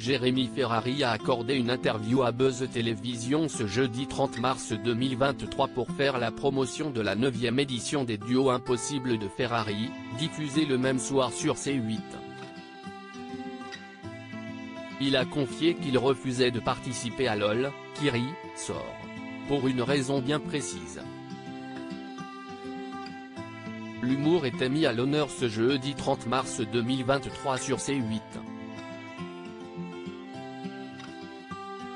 Jérémy Ferrari a accordé une interview à Buzz Télévision ce jeudi 30 mars 2023 pour faire la promotion de la 9e édition des Duos Impossibles de Ferrari, diffusée le même soir sur C8. Il a confié qu'il refusait de participer à LOL, qui rit, sort. Pour une raison bien précise. L'humour était mis à l'honneur ce jeudi 30 mars 2023 sur C8.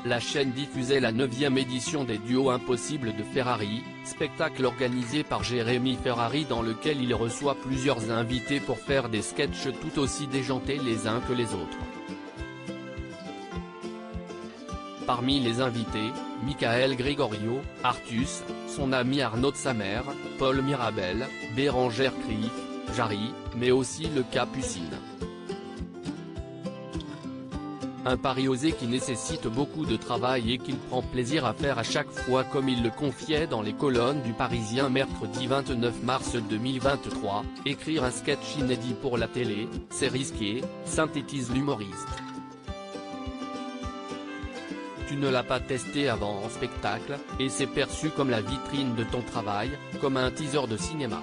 La chaîne diffusait la 9e édition des Duos Impossibles de Ferrari, spectacle organisé par Jérémy Ferrari dans lequel il reçoit plusieurs invités pour faire des sketchs tout aussi déjantés les uns que les autres. Parmi les invités, Michael Gregorio, Artus, son ami Arnaud de sa mère, Paul Mirabel, Bérangère Krief, Jarry, mais aussi le Capucine. Un pari osé qui nécessite beaucoup de travail et qu'il prend plaisir à faire à chaque fois comme il le confiait dans les colonnes du Parisien mercredi 29 mars 2023, écrire un sketch inédit pour la télé, c'est risqué, synthétise l'humoriste. Tu ne l'as pas testé avant en spectacle, et c'est perçu comme la vitrine de ton travail, comme un teaser de cinéma.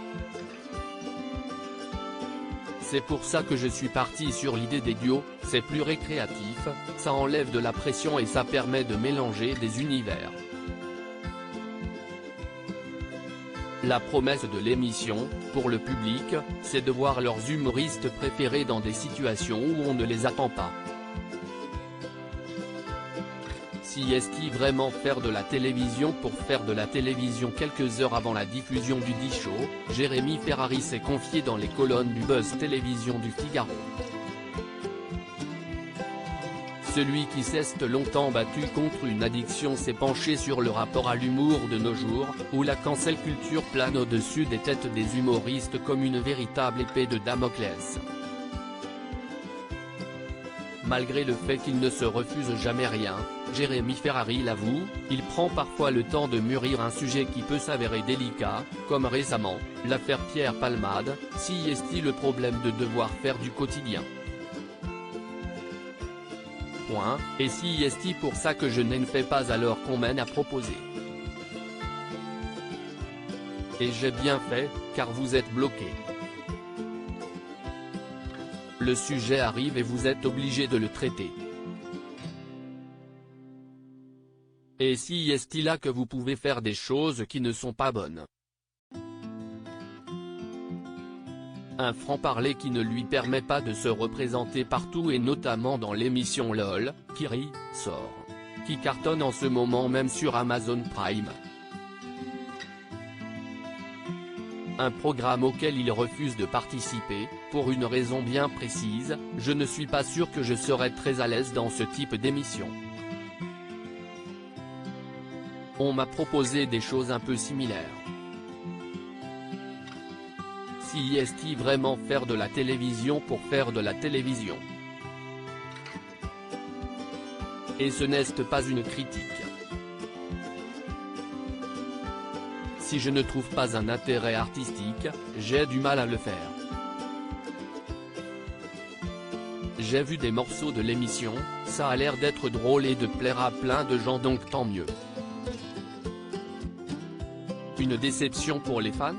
C'est pour ça que je suis parti sur l'idée des duos, c'est plus récréatif, ça enlève de la pression et ça permet de mélanger des univers. La promesse de l'émission, pour le public, c'est de voir leurs humoristes préférés dans des situations où on ne les attend pas. Si est-il vraiment faire de la télévision pour faire de la télévision quelques heures avant la diffusion du D-Show, Jérémy Ferrari s'est confié dans les colonnes du Buzz Télévision du Figaro. Celui qui s'est longtemps battu contre une addiction s'est penché sur le rapport à l'humour de nos jours, où la cancel culture plane au-dessus des têtes des humoristes comme une véritable épée de Damoclès. Malgré le fait qu'il ne se refuse jamais rien, Jérémy Ferrari l'avoue, il prend parfois le temps de mûrir un sujet qui peut s'avérer délicat, comme récemment, l'affaire Pierre Palmade, si est-il le problème de devoir faire du quotidien. Point, et si est-il pour ça que je ne fais pas alors qu'on mène à proposer. Et j'ai bien fait, car vous êtes bloqué. Le sujet arrive et vous êtes obligé de le traiter. Et si est-il là que vous pouvez faire des choses qui ne sont pas bonnes. Un franc-parler qui ne lui permet pas de se représenter partout et notamment dans l'émission LOL, qui rit, sort. Qui cartonne en ce moment même sur Amazon Prime. Un programme auquel il refuse de participer, pour une raison bien précise, je ne suis pas sûr que je serais très à l'aise dans ce type d'émission. On m'a proposé des choses un peu similaires. Si est-il vraiment faire de la télévision pour faire de la télévision? Et ce n'est pas une critique. Si je ne trouve pas un intérêt artistique, j'ai du mal à le faire. J'ai vu des morceaux de l'émission, ça a l'air d'être drôle et de plaire à plein de gens donc tant mieux. Une déception pour les fans?